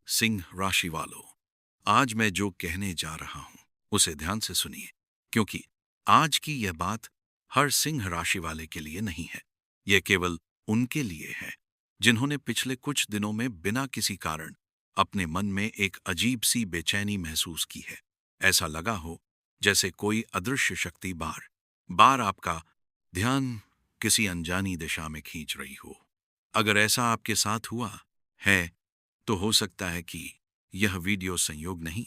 सिंह राशि वालों, आज मैं जो कहने जा रहा हूं उसे ध्यान से सुनिए, क्योंकि आज की यह बात हर सिंह राशि वाले के लिए नहीं है। यह केवल उनके लिए है जिन्होंने पिछले कुछ दिनों में बिना किसी कारण अपने मन में एक अजीब सी बेचैनी महसूस की है। ऐसा लगा हो जैसे कोई अदृश्य शक्ति बार बार आपका ध्यान किसी अनजानी दिशा में खींच रही हो। अगर ऐसा आपके साथ हुआ है तो हो सकता है कि यह वीडियो संयोग नहीं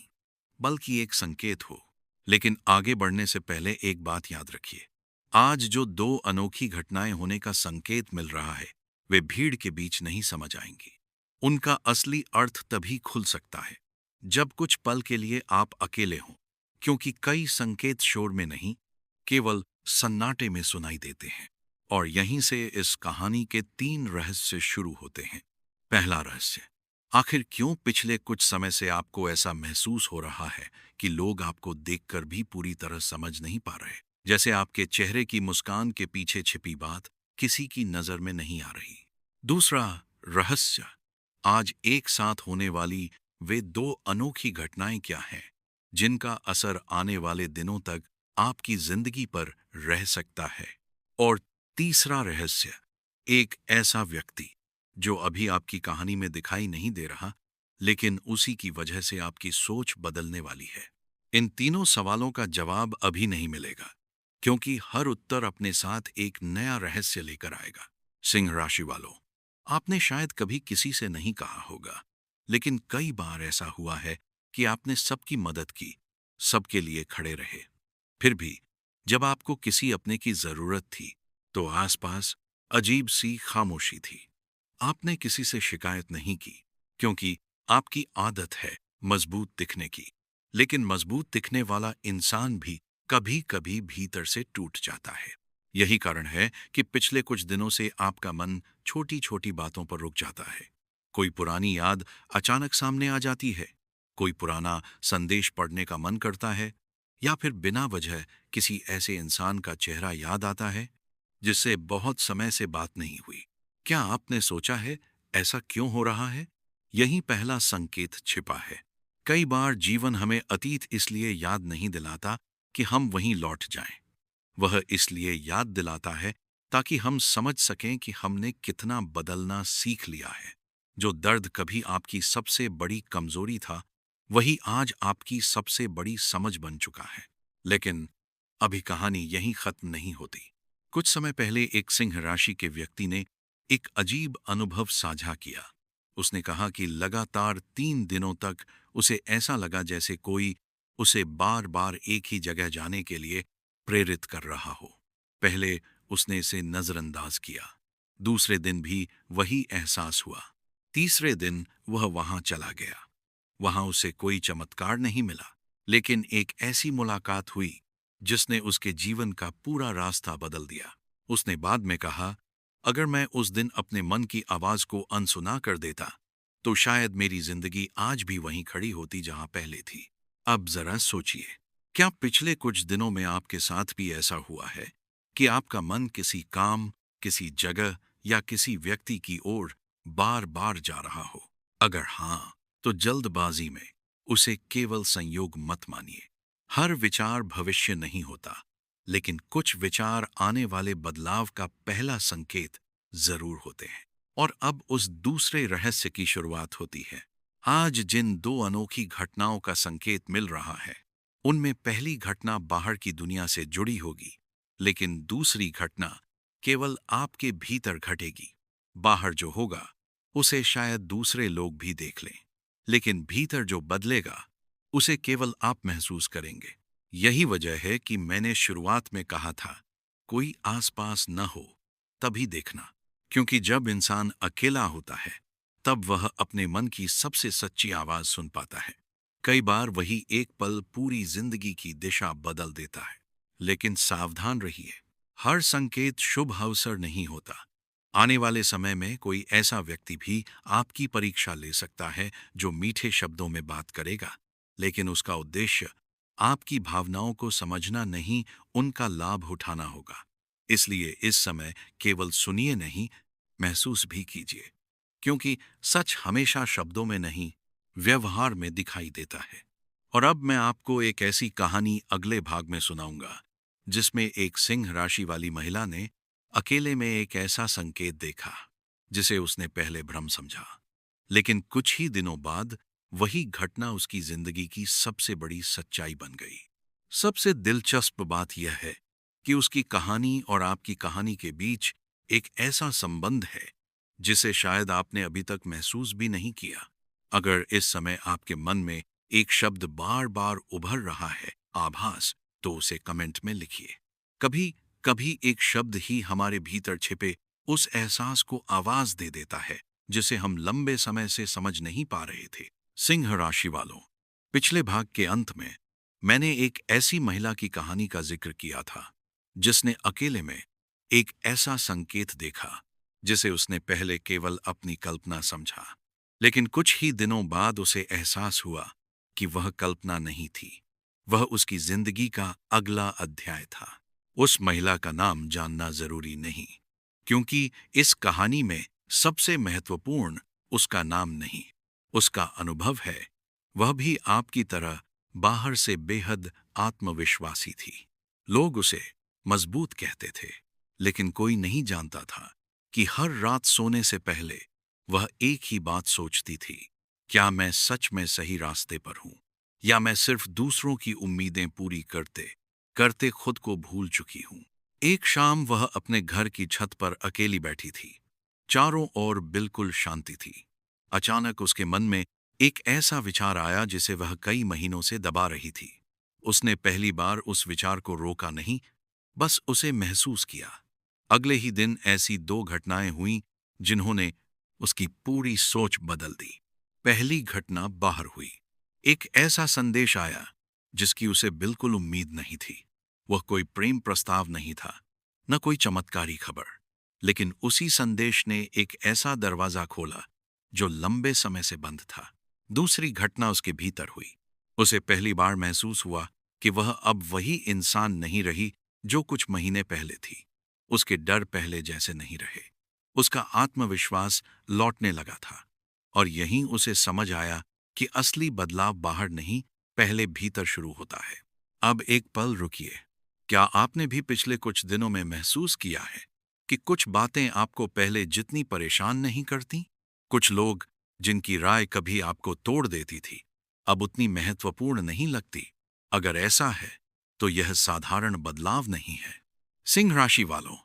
बल्कि एक संकेत हो। लेकिन आगे बढ़ने से पहले एक बात याद रखिए, आज जो दो अनोखी घटनाएं होने का संकेत मिल रहा है वे भीड़ के बीच नहीं समझ आएंगी। उनका असली अर्थ तभी खुल सकता है जब कुछ पल के लिए आप अकेले हों, क्योंकि कई संकेत शोर में नहीं, केवल सन्नाटे में सुनाई देते हैं। और यहीं से इस कहानी के 3 रहस्य शुरू होते हैं। पहला रहस्य, आखिर क्यों पिछले कुछ समय से आपको ऐसा महसूस हो रहा है कि लोग आपको देखकर भी पूरी तरह समझ नहीं पा रहे, जैसे आपके चेहरे की मुस्कान के पीछे छिपी बात किसी की नजर में नहीं आ रही। दूसरा रहस्य, आज एक साथ होने वाली वे 2 अनोखी घटनाएं क्या हैं जिनका असर आने वाले दिनों तक आपकी जिंदगी पर रह सकता है। और तीसरा रहस्य, एक ऐसा व्यक्ति जो अभी आपकी कहानी में दिखाई नहीं दे रहा, लेकिन उसी की वजह से आपकी सोच बदलने वाली है। इन तीनों सवालों का जवाब अभी नहीं मिलेगा, क्योंकि हर उत्तर अपने साथ एक नया रहस्य लेकर आएगा। सिंह राशि वालों, आपने शायद कभी किसी से नहीं कहा होगा, लेकिन कई बार ऐसा हुआ है कि आपने सबकी मदद की, सबके लिए खड़े रहे। फिर भी जब आपको किसी अपने की जरूरत थी तो आसपास अजीब सी खामोशी थी। आपने किसी से शिकायत नहीं की, क्योंकि आपकी आदत है मजबूत दिखने की। लेकिन मजबूत दिखने वाला इंसान भी कभी कभी भीतर से टूट जाता है। यही कारण है कि पिछले कुछ दिनों से आपका मन छोटी छोटी बातों पर रुक जाता है। कोई पुरानी याद अचानक सामने आ जाती है, कोई पुराना संदेश पढ़ने का मन करता है, या फिर बिना वजह किसी ऐसे इंसान का चेहरा याद आता है जिससे बहुत समय से बात नहीं हुई। क्या आपने सोचा है ऐसा क्यों हो रहा है? यही पहला संकेत छिपा है। कई बार जीवन हमें अतीत इसलिए याद नहीं दिलाता कि हम वहीं लौट जाएं। वह इसलिए याद दिलाता है ताकि हम समझ सकें कि हमने कितना बदलना सीख लिया है। जो दर्द कभी आपकी सबसे बड़ी कमजोरी था, वही आज आपकी सबसे बड़ी समझ बन चुका है। लेकिन अभी कहानी यहीं खत्म नहीं होती। कुछ समय पहले एक सिंह राशि के व्यक्ति ने एक अजीब अनुभव साझा किया। उसने कहा कि लगातार 3 दिनों तक उसे ऐसा लगा जैसे कोई उसे बार बार एक ही जगह जाने के लिए प्रेरित कर रहा हो। पहले उसने इसे नजरअंदाज किया, दूसरे दिन भी वही एहसास हुआ, तीसरे दिन वह वहां चला गया। वहां उसे कोई चमत्कार नहीं मिला, लेकिन एक ऐसी मुलाकात हुई जिसने उसके जीवन का पूरा रास्ता बदल दिया। उसने बाद में कहा, अगर मैं उस दिन अपने मन की आवाज को अनसुना कर देता तो शायद मेरी जिंदगी आज भी वहीं खड़ी होती जहां पहले थी। अब जरा सोचिए, क्या पिछले कुछ दिनों में आपके साथ भी ऐसा हुआ है कि आपका मन किसी काम, किसी जगह या किसी व्यक्ति की ओर बार बार जा रहा हो? अगर हां, तो जल्दबाजी में उसे केवल संयोग मत मानिए। हर विचार भविष्य नहीं होता, लेकिन कुछ विचार आने वाले बदलाव का पहला संकेत जरूर होते हैं। और अब उस दूसरे रहस्य की शुरुआत होती है। आज जिन 2 अनोखी घटनाओं का संकेत मिल रहा है, उनमें पहली घटना बाहर की दुनिया से जुड़ी होगी, लेकिन दूसरी घटना केवल आपके भीतर घटेगी। बाहर जो होगा उसे शायद दूसरे लोग भी देख लें, लेकिन भीतर जो बदलेगा उसे केवल आप महसूस करेंगे। यही वजह है कि मैंने शुरुआत में कहा था, कोई आसपास न हो तभी देखना, क्योंकि जब इंसान अकेला होता है तब वह अपने मन की सबसे सच्ची आवाज सुन पाता है। कई बार वही एक पल पूरी जिंदगी की दिशा बदल देता है। लेकिन सावधान रहिए, हर संकेत शुभ अवसर नहीं होता। आने वाले समय में कोई ऐसा व्यक्ति भी आपकी परीक्षा ले सकता है जो मीठे शब्दों में बात करेगा, लेकिन उसका उद्देश्य आपकी भावनाओं को समझना नहीं, उनका लाभ उठाना होगा। इसलिए इस समय केवल सुनिए नहीं, महसूस भी कीजिए, क्योंकि सच हमेशा शब्दों में नहीं, व्यवहार में दिखाई देता है। और अब मैं आपको एक ऐसी कहानी अगले भाग में सुनाऊंगा जिसमें एक सिंह राशि वाली महिला ने अकेले में एक ऐसा संकेत देखा जिसे उसने पहले भ्रम समझा। लेकिन कुछ ही दिनों बाद वही घटना उसकी जिंदगी की सबसे बड़ी सच्चाई बन गई। सबसे दिलचस्प बात यह है कि उसकी कहानी और आपकी कहानी के बीच एक ऐसा संबंध है जिसे शायद आपने अभी तक महसूस भी नहीं किया। अगर इस समय आपके मन में एक शब्द बार बार उभर रहा है, आभास, तो उसे कमेंट में लिखिए। कभी कभी एक शब्द ही हमारे भीतर छिपे उस एहसास को आवाज दे देता है जिसे हम लंबे समय से समझ नहीं पा रहे थे। सिंह राशि वालों, पिछले भाग के अंत में मैंने एक ऐसी महिला की कहानी का जिक्र किया था जिसने अकेले में एक ऐसा संकेत देखा जिसे उसने पहले केवल अपनी कल्पना समझा। लेकिन कुछ ही दिनों बाद उसे एहसास हुआ कि वह कल्पना नहीं थी, वह उसकी जिंदगी का अगला अध्याय था। उस महिला का नाम जानना जरूरी नहीं, क्योंकि इस कहानी में सबसे महत्वपूर्ण उसका नाम नहीं, उसका अनुभव है। वह भी आपकी तरह बाहर से बेहद आत्मविश्वासी थी। लोग उसे मजबूत कहते थे, लेकिन कोई नहीं जानता था कि हर रात सोने से पहले वह एक ही बात सोचती थी, क्या मैं सच में सही रास्ते पर हूं, या मैं सिर्फ दूसरों की उम्मीदें पूरी करते करते खुद को भूल चुकी हूं। एक शाम वह अपने घर की छत पर अकेली बैठी थी। चारों ओर बिल्कुल शांति थी। अचानक उसके मन में एक ऐसा विचार आया जिसे वह कई महीनों से दबा रही थी। उसने पहली बार उस विचार को रोका नहीं, बस उसे महसूस किया। अगले ही दिन ऐसी दो घटनाएं हुईं जिन्होंने उसकी पूरी सोच बदल दी। पहली घटना बाहर हुई। एक ऐसा संदेश आया जिसकी उसे बिल्कुल उम्मीद नहीं थी। वह कोई प्रेम प्रस्ताव नहीं था, न कोई चमत्कारी खबर, लेकिन उसी संदेश ने एक ऐसा दरवाजा खोला जो लंबे समय से बंद था। दूसरी घटना उसके भीतर हुई। उसे पहली बार महसूस हुआ कि वह अब वही इंसान नहीं रही जो कुछ महीने पहले थी। उसके डर पहले जैसे नहीं रहे, उसका आत्मविश्वास लौटने लगा था। और यहीं उसे समझ आया कि असली बदलाव बाहर नहीं, पहले भीतर शुरू होता है। अब एक पल रुकिए। क्या आपने भी पिछले कुछ दिनों में महसूस किया है कि कुछ बातें आपको पहले जितनी परेशान नहीं करती? कुछ लोग जिनकी राय कभी आपको तोड़ देती थी, अब उतनी महत्वपूर्ण नहीं लगती। अगर ऐसा है, तो यह साधारण बदलाव नहीं है। सिंह राशि वालों,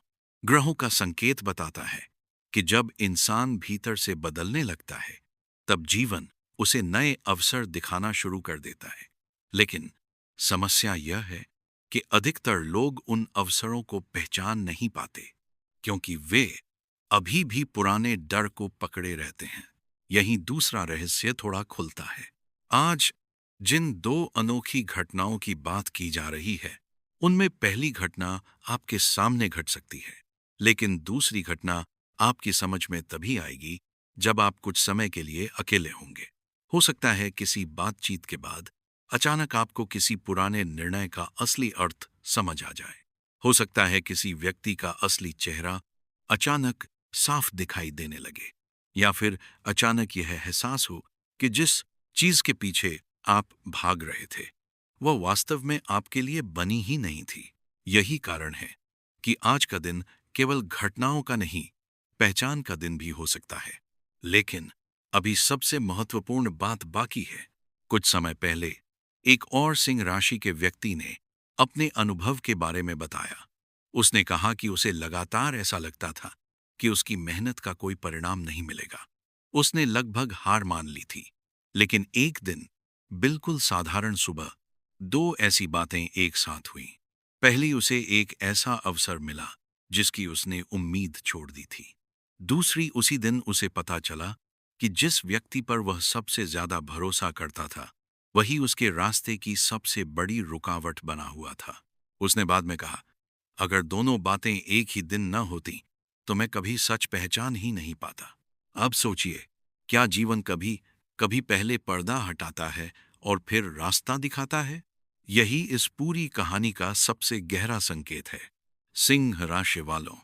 ग्रहों का संकेत बताता है कि जब इंसान भीतर से बदलने लगता है, तब जीवन उसे नए अवसर दिखाना शुरू कर देता है। लेकिन समस्या यह है कि अधिकतर लोग उन अवसरों को पहचान नहीं पाते, क्योंकि वे अभी भी पुराने डर को पकड़े रहते हैं। यहीं दूसरा रहस्य थोड़ा खुलता है। आज जिन दो अनोखी घटनाओं की बात की जा रही है, उनमें पहली घटना आपके सामने घट सकती है, लेकिन दूसरी घटना आपकी समझ में तभी आएगी जब आप कुछ समय के लिए अकेले होंगे। हो सकता है किसी बातचीत के बाद अचानक आपको किसी पुराने निर्णय का असली अर्थ समझ आ जाए। हो सकता है किसी व्यक्ति का असली चेहरा अचानक साफ दिखाई देने लगे, या फिर अचानक यह एहसास हो कि जिस चीज के पीछे आप भाग रहे थे, वह वास्तव में आपके लिए बनी ही नहीं थी। यही कारण है कि आज का दिन केवल घटनाओं का नहीं, पहचान का दिन भी हो सकता है। लेकिन अभी सबसे महत्वपूर्ण बात बाकी है। कुछ समय पहले एक और सिंह राशि के व्यक्ति ने अपने अनुभव के बारे में बताया। उसने कहा कि उसे लगातार ऐसा लगता था कि उसकी मेहनत का कोई परिणाम नहीं मिलेगा। उसने लगभग हार मान ली थी। लेकिन एक दिन, बिल्कुल साधारण सुबह, दो ऐसी बातें एक साथ हुईं। पहली, उसे एक ऐसा अवसर मिला जिसकी उसने उम्मीद छोड़ दी थी। दूसरी, उसी दिन उसे पता चला कि जिस व्यक्ति पर वह सबसे ज्यादा भरोसा करता था, वही उसके रास्ते की सबसे बड़ी रुकावट बना हुआ था। उसने बाद में कहा, अगर दोनों बातें एक ही दिन न होती तो मैं कभी सच पहचान ही नहीं पाता। अब सोचिए, क्या जीवन कभी कभी पहले पर्दा हटाता है और फिर रास्ता दिखाता है? यही इस पूरी कहानी का सबसे गहरा संकेत है। सिंह राशि वालों,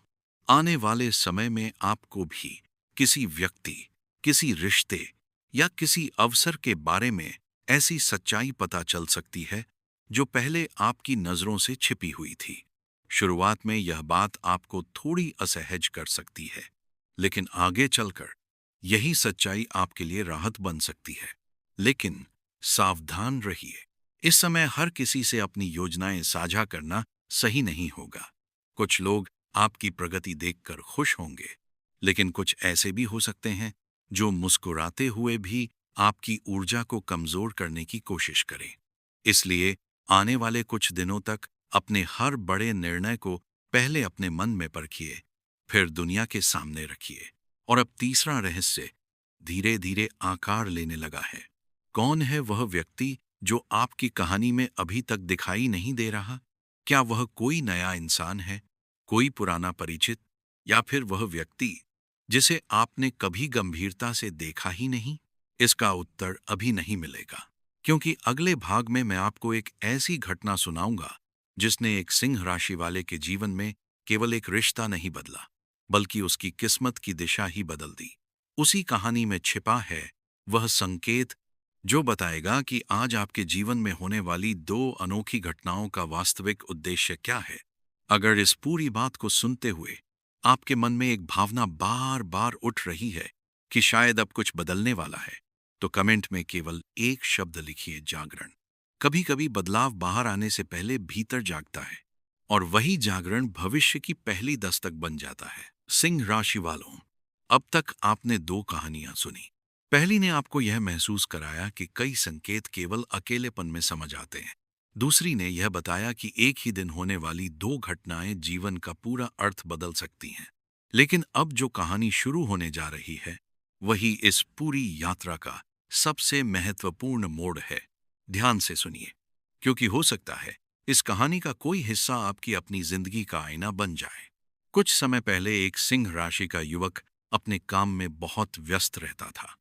आने वाले समय में आपको भी किसी व्यक्ति, किसी रिश्ते या किसी अवसर के बारे में ऐसी सच्चाई पता चल सकती है जो पहले आपकी नजरों से छिपी हुई थी। शुरुआत में यह बात आपको थोड़ी असहज कर सकती है, लेकिन आगे चलकर यही सच्चाई आपके लिए राहत बन सकती है। लेकिन सावधान रहिए, इस समय हर किसी से अपनी योजनाएं साझा करना सही नहीं होगा। कुछ लोग आपकी प्रगति देखकर खुश होंगे, लेकिन कुछ ऐसे भी हो सकते हैं जो मुस्कुराते हुए भी आपकी ऊर्जा को कमजोर करने की कोशिश करें। इसलिए आने वाले कुछ दिनों तक अपने हर बड़े निर्णय को पहले अपने मन में परखिए, फिर दुनिया के सामने रखिए। और अब तीसरा रहस्य धीरे धीरे आकार लेने लगा है। कौन है वह व्यक्ति जो आपकी कहानी में अभी तक दिखाई नहीं दे रहा? क्या वह कोई नया इंसान है, कोई पुराना परिचित, या फिर वह व्यक्ति जिसे आपने कभी गंभीरता से देखा ही नहीं? इसका उत्तर अभी नहीं मिलेगा, क्योंकि अगले भाग में मैं आपको एक ऐसी घटना सुनाऊंगा जिसने एक सिंह राशि वाले के जीवन में केवल एक रिश्ता नहीं बदला, बल्कि उसकी किस्मत की दिशा ही बदल दी। उसी कहानी में छिपा है वह संकेत जो बताएगा कि आज आपके जीवन में होने वाली दो अनोखी घटनाओं का वास्तविक उद्देश्य क्या है। अगर इस पूरी बात को सुनते हुए आपके मन में एक भावना बार बार उठ रही है कि शायद अब कुछ बदलने वाला है, तो कमेंट में केवल एक शब्द लिखिए, जागरण। कभी कभी बदलाव बाहर आने से पहले भीतर जागता है, और वही जागरण भविष्य की पहली दस्तक बन जाता है। सिंह राशि वालों, अब तक आपने दो कहानियां सुनी। पहली ने आपको यह महसूस कराया कि कई संकेत केवल अकेलेपन में समझ आते हैं। दूसरी ने यह बताया कि एक ही दिन होने वाली दो घटनाएं जीवन का पूरा अर्थ बदल सकती हैं। लेकिन अब जो कहानी शुरू होने जा रही है, वही इस पूरी यात्रा का सबसे महत्वपूर्ण मोड़ है। ध्यान से सुनिए, क्योंकि हो सकता है इस कहानी का कोई हिस्सा आपकी अपनी जिंदगी का आईना बन जाए। कुछ समय पहले एक सिंह राशि का युवक अपने काम में बहुत व्यस्त रहता था।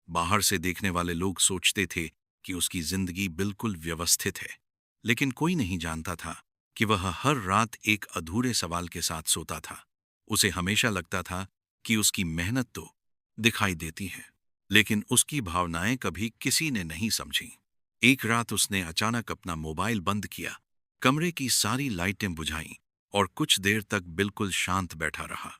बाहर से देखने वाले लोग सोचते थे कि उसकी जिंदगी बिल्कुल व्यवस्थित है, लेकिन कोई नहीं जानता था कि वह हर रात एक अधूरे सवाल के साथ सोता था। उसे हमेशा लगता था कि उसकी मेहनत तो दिखाई देती है, लेकिन उसकी भावनाएं कभी किसी ने नहीं समझी। एक रात उसने अचानक अपना मोबाइल बंद किया, कमरे की सारी लाइटें बुझाईं और कुछ देर तक बिल्कुल शांत बैठा रहा।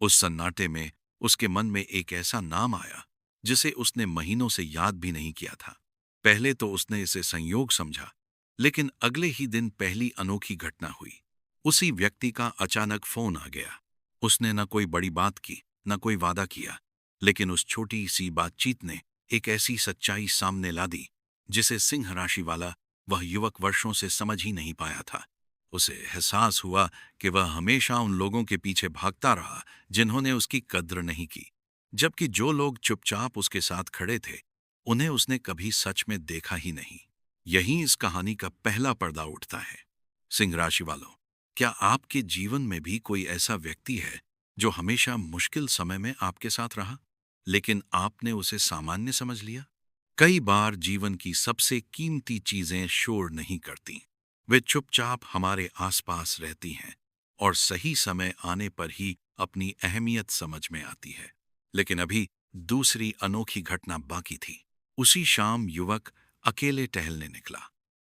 उस सन्नाटे में उसके मन में एक ऐसा नाम आया जिसे उसने महीनों से याद भी नहीं किया था। पहले तो उसने इसे संयोग समझा, लेकिन अगले ही दिन पहली अनोखी घटना हुई। उसी व्यक्ति का अचानक फोन आ गया। उसने न कोई बड़ी बात की, न कोई वादा किया, लेकिन उस छोटी सी बातचीत ने एक ऐसी सच्चाई सामने ला दी जिसे सिंह राशि वाला वह युवक वर्षों से समझ ही नहीं पाया था। उसे एहसास हुआ कि वह हमेशा उन लोगों के पीछे भागता रहा जिन्होंने उसकी कद्र नहीं की, जबकि जो लोग चुपचाप उसके साथ खड़े थे, उन्हें उसने कभी सच में देखा ही नहीं। यही इस कहानी का पहला पर्दा उठता है। सिंह राशि वालों, क्या आपके जीवन में भी कोई ऐसा व्यक्ति है जो हमेशा मुश्किल समय में आपके साथ रहा, लेकिन आपने उसे सामान्य समझ लिया? कई बार जीवन की सबसे कीमती चीजें शोर नहीं करती, वे चुपचाप हमारे आसपास रहती हैं और सही समय आने पर ही अपनी अहमियत समझ में आती है। लेकिन अभी दूसरी अनोखी घटना बाकी थी। उसी शाम युवक अकेले टहलने निकला।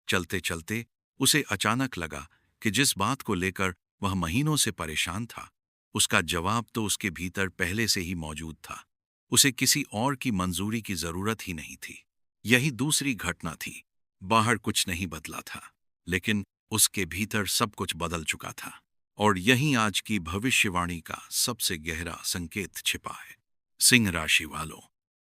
चलते चलते उसे अचानक लगा कि जिस बात को लेकर वह महीनों से परेशान था, उसका जवाब तो उसके भीतर पहले से ही मौजूद था। उसे किसी और की मंजूरी की जरूरत ही नहीं थी। यही दूसरी घटना थी। बाहर कुछ नहीं बदला था, लेकिन उसके भीतर सब कुछ बदल चुका था। और यहीं आज की भविष्यवाणी का सबसे गहरा संकेत छिपा है। सिंह राशि वालों,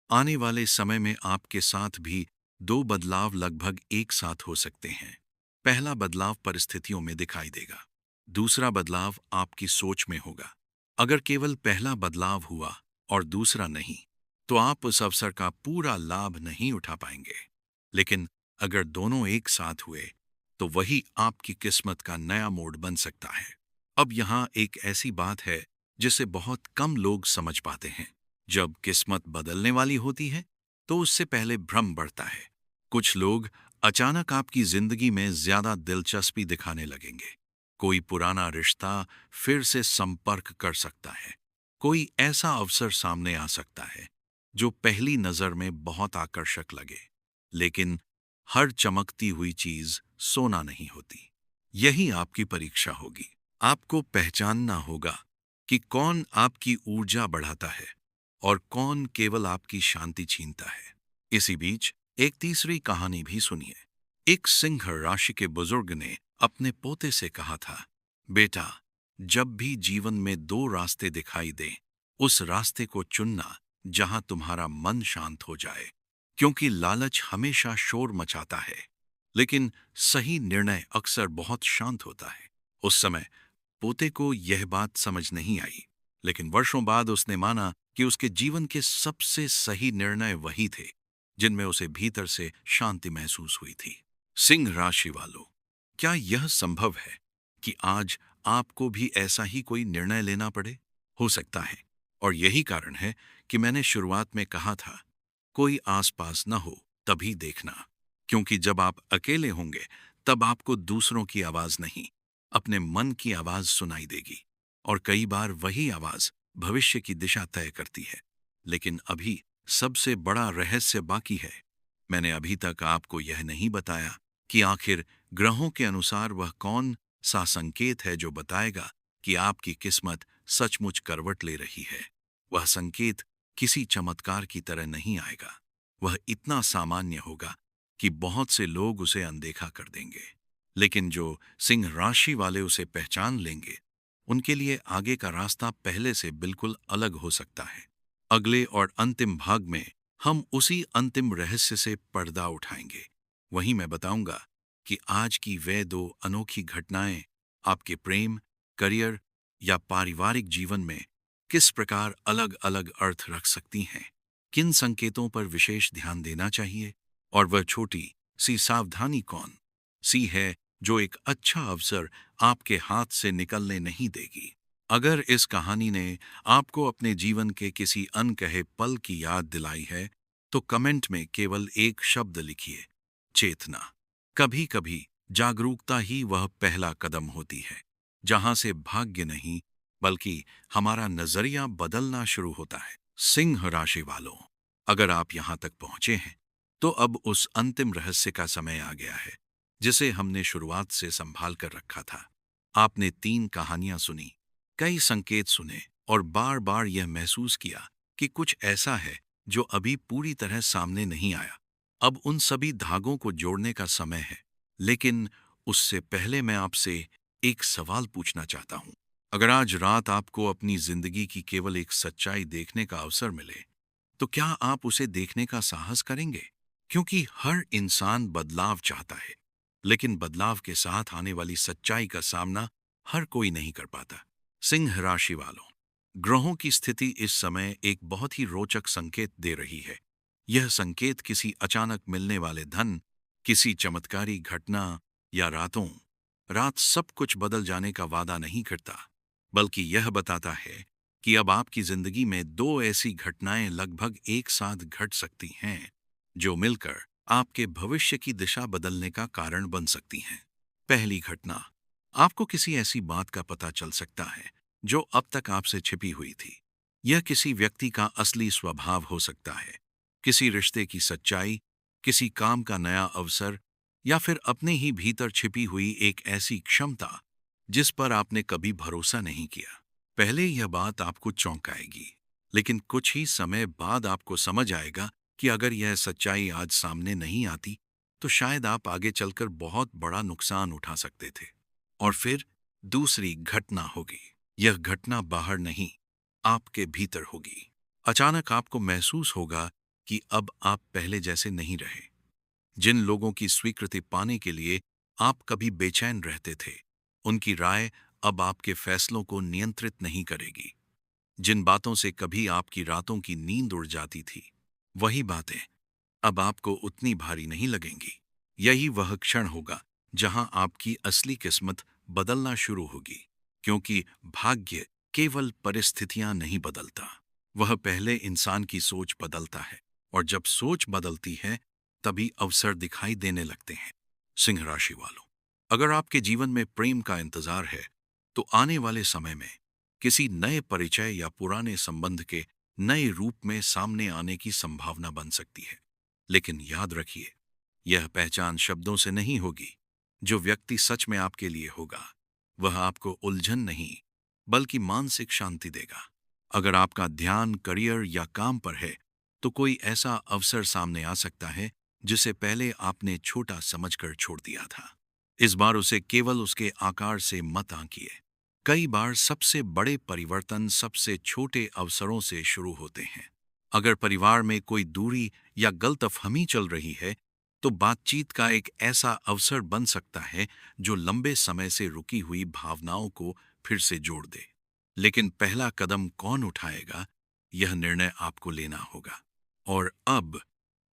आने वाले समय में आपके साथ भी दो बदलाव लगभग एक साथ हो सकते हैं। पहला बदलाव परिस्थितियों में दिखाई देगा, दूसरा बदलाव आपकी सोच में होगा। अगर केवल पहला बदलाव हुआ और दूसरा नहीं, तो आप उस अवसर का पूरा लाभ नहीं उठा पाएंगे। लेकिन अगर दोनों एक साथ हुए, तो वही आपकी किस्मत का नया मोड़ बन सकता है। अब यहाँ एक ऐसी बात है जिसे बहुत कम लोग समझ पाते हैं। जब किस्मत बदलने वाली होती है, तो उससे पहले भ्रम बढ़ता है। कुछ लोग अचानक आपकी जिंदगी में ज्यादा दिलचस्पी दिखाने लगेंगे। कोई पुराना रिश्ता फिर से संपर्क कर सकता है। कोई ऐसा अवसर सामने आ सकता है जो पहली नजर में बहुत आकर्षक लगे, लेकिन हर चमकती हुई चीज सोना नहीं होती। यही आपकी परीक्षा होगी। आपको पहचानना होगा कि कौन आपकी ऊर्जा बढ़ाता है और कौन केवल आपकी शांति छीनता है। इसी बीच एक तीसरी कहानी भी सुनिए। एक सिंह राशि के बुजुर्ग ने अपने पोते से कहा था, बेटा, जब भी जीवन में दो रास्ते दिखाई दें, उस रास्ते को चुनना जहां तुम्हारा मन शांत हो जाए, क्योंकि लालच हमेशा शोर मचाता है, लेकिन सही निर्णय अक्सर बहुत शांत होता है। उस समय पोते को यह बात समझ नहीं आई, लेकिन वर्षों बाद उसने माना कि उसके जीवन के सबसे सही निर्णय वही थे जिनमें उसे भीतर से शांति महसूस हुई थी। सिंह राशि वालों, क्या यह संभव है कि आज आपको भी ऐसा ही कोई निर्णय लेना पड़े? हो सकता है, और यही कारण है कि मैंने शुरुआत में कहा था, कोई आसपास न हो तभी देखना, क्योंकि जब आप अकेले होंगे तब आपको दूसरों की आवाज नहीं, अपने मन की आवाज सुनाई देगी, और कई बार वही आवाज भविष्य की दिशा तय करती है। लेकिन अभी सबसे बड़ा रहस्य बाकी है। मैंने अभी तक आपको यह नहीं बताया कि आखिर ग्रहों के अनुसार वह कौन सा संकेत है जो बताएगा कि आपकी किस्मत सचमुच करवट ले रही है। वह संकेत किसी चमत्कार की तरह नहीं आएगा। वह इतना सामान्य होगा कि बहुत से लोग उसे अनदेखा कर देंगे, लेकिन जो सिंह राशि वाले उसे पहचान लेंगे, उनके लिए आगे का रास्ता पहले से बिल्कुल अलग हो सकता है। अगले और अंतिम भाग में हम उसी अंतिम रहस्य से पर्दा उठाएंगे। वहीं मैं बताऊंगा कि आज की वे दो अनोखी घटनाएं आपके प्रेम, करियर या पारिवारिक जीवन में किस प्रकार अलग अलग अर्थ रख सकती हैं, किन संकेतों पर विशेष ध्यान देना चाहिए, और वह छोटी सी सावधानी कौन सी है जो एक अच्छा अवसर आपके हाथ से निकलने नहीं देगी। अगर इस कहानी ने आपको अपने जीवन के किसी अनकहे पल की याद दिलाई है, तो कमेंट में केवल एक शब्द लिखिए, चेतना। कभी कभी जागरूकता ही वह पहला कदम होती है, जहां से भाग्य नहीं बल्कि हमारा नजरिया बदलना शुरू होता है। सिंह राशि वालों, अगर आप यहां तक पहुंचे हैं, तो अब उस अंतिम रहस्य का समय आ गया है जिसे हमने शुरुआत से संभाल कर रखा था। आपने 3 कहानियां सुनी, कई संकेत सुने, और बार बार यह महसूस किया कि कुछ ऐसा है जो अभी पूरी तरह सामने नहीं आया। अब उन सभी धागों को जोड़ने का समय है। लेकिन उससे पहले मैं आपसे एक सवाल पूछना चाहता हूं। अगर आज रात आपको अपनी जिंदगी की केवल एक सच्चाई देखने का अवसर मिले, तो क्या आप उसे देखने का साहस करेंगे? क्योंकि हर इंसान बदलाव चाहता है, लेकिन बदलाव के साथ आने वाली सच्चाई का सामना हर कोई नहीं कर पाता। सिंह राशि वालों, ग्रहों की स्थिति इस समय एक बहुत ही रोचक संकेत दे रही है। यह संकेत किसी अचानक मिलने वाले धन, किसी चमत्कारी घटना या रातों रात सब कुछ बदल जाने का वादा नहीं करता, बल्कि यह बताता है कि अब आपकी जिंदगी में 2 ऐसी घटनाएं लगभग एक साथ घट सकती हैं जो मिलकर आपके भविष्य की दिशा बदलने का कारण बन सकती हैं। पहली घटना, आपको किसी ऐसी बात का पता चल सकता है जो अब तक आपसे छिपी हुई थी। यह किसी व्यक्ति का असली स्वभाव हो सकता है, किसी रिश्ते की सच्चाई, किसी काम का नया अवसर, या फिर अपने ही भीतर छिपी हुई एक ऐसी क्षमता जिस पर आपने कभी भरोसा नहीं किया। पहले यह बात आपको चौंकाएगी, लेकिन कुछ ही समय बाद आपको समझ आएगा कि अगर यह सच्चाई आज सामने नहीं आती, तो शायद आप आगे चलकर बहुत बड़ा नुकसान उठा सकते थे। और फिर दूसरी घटना होगी। यह घटना बाहर नहीं, आपके भीतर होगी। अचानक आपको महसूस होगा कि अब आप पहले जैसे नहीं रहे। जिन लोगों की स्वीकृति पाने के लिए आप कभी बेचैन रहते थे, उनकी राय अब आपके फैसलों को नियंत्रित नहीं करेगी। जिन बातों से कभी आपकी रातों की नींद उड़ जाती थी, वही बातें अब आपको उतनी भारी नहीं लगेंगी। यही वह क्षण होगा जहां आपकी असली किस्मत बदलना शुरू होगी, क्योंकि भाग्य केवल परिस्थितियां नहीं बदलता, वह पहले इंसान की सोच बदलता है, और जब सोच बदलती है तभी अवसर दिखाई देने लगते हैं। सिंह राशि वालों, अगर आपके जीवन में प्रेम का इंतजार है, तो आने वाले समय में किसी नए परिचय या पुराने संबंध के नए रूप में सामने आने की संभावना बन सकती है। लेकिन याद रखिए, यह पहचान शब्दों से नहीं होगी। जो व्यक्ति सच में आपके लिए होगा, वह आपको उलझन नहीं, बल्कि मानसिक शांति देगा। अगर आपका ध्यान करियर या काम पर है, तो कोई ऐसा अवसर सामने आ सकता है जिसे पहले आपने छोटा समझकर छोड़ दिया था। इस बार उसे केवल उसके आकार से मत आंकिए। कई बार सबसे बड़े परिवर्तन सबसे छोटे अवसरों से शुरू होते हैं। अगर परिवार में कोई दूरी या गलतफहमी चल रही है, तो बातचीत का एक ऐसा अवसर बन सकता है जो लंबे समय से रुकी हुई भावनाओं को फिर से जोड़ दे। लेकिन पहला कदम कौन उठाएगा, यह निर्णय आपको लेना होगा। और अब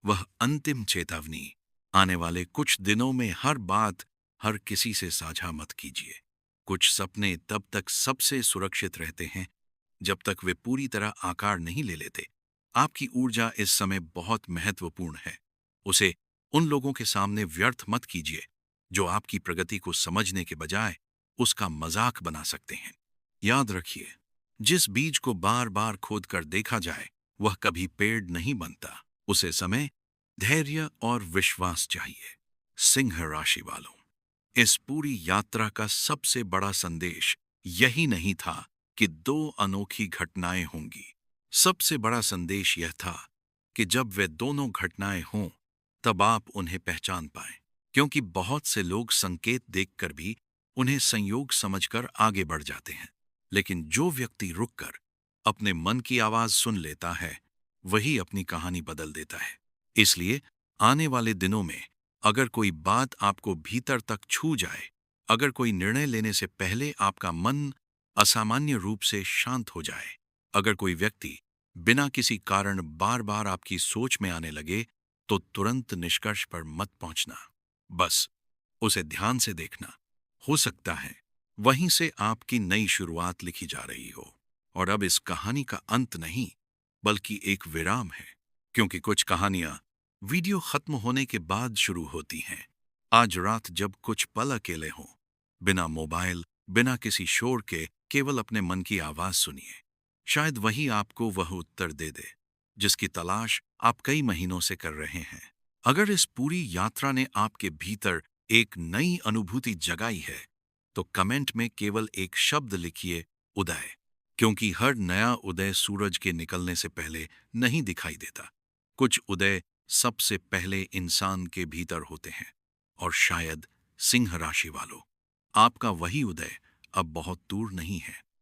वह अंतिम चेतावनी, आने वाले कुछ दिनों में हर बात हर किसी से साझा मत कीजिए। कुछ सपने तब तक सबसे सुरक्षित रहते हैं जब तक वे पूरी तरह आकार नहीं ले लेते। आपकी ऊर्जा इस समय बहुत महत्वपूर्ण है। उसे उन लोगों के सामने व्यर्थ मत कीजिए जो आपकी प्रगति को समझने के बजाय उसका मजाक बना सकते हैं। याद रखिए, जिस बीज को बार बार खोद कर देखा जाए, वह कभी पेड़ नहीं बनता। उसे समय, धैर्य और विश्वास चाहिए। सिंह राशि वालों, इस पूरी यात्रा का सबसे बड़ा संदेश यही नहीं था कि दो अनोखी घटनाएं होंगी। सबसे बड़ा संदेश यह था कि जब वे दोनों घटनाएं हों, तब आप उन्हें पहचान पाएं। क्योंकि बहुत से लोग संकेत देखकर भी उन्हें संयोग समझकर आगे बढ़ जाते हैं। लेकिन जो व्यक्ति रुककर अपने मन की आवाज सुन लेता है, वही अपनी कहानी बदल देता है। इसलिए आने वाले दिनों में अगर कोई बात आपको भीतर तक छू जाए, अगर कोई निर्णय लेने से पहले आपका मन असामान्य रूप से शांत हो जाए, अगर कोई व्यक्ति बिना किसी कारण बार बार आपकी सोच में आने लगे, तो तुरंत निष्कर्ष पर मत पहुंचना। बस उसे ध्यान से देखना। हो सकता है वहीं से आपकी नई शुरुआत लिखी जा रही हो। और अब इस कहानी का अंत नहीं, बल्कि एक विराम है। क्योंकि कुछ कहानियां वीडियो खत्म होने के बाद शुरू होती हैं। आज रात जब कुछ पल अकेले हों, बिना मोबाइल, बिना किसी शोर के, केवल अपने मन की आवाज सुनिए। शायद वही आपको वह उत्तर दे दे जिसकी तलाश आप कई महीनों से कर रहे हैं। अगर इस पूरी यात्रा ने आपके भीतर एक नई अनुभूति जगाई है, तो कमेंट में केवल एक शब्द लिखिए, उदय। क्योंकि हर नया उदय सूरज के निकलने से पहले नहीं दिखाई देता। कुछ उदय सबसे पहले इंसान के भीतर होते हैं। और शायद सिंह राशि वालों, आपका वही उदय अब बहुत दूर नहीं है।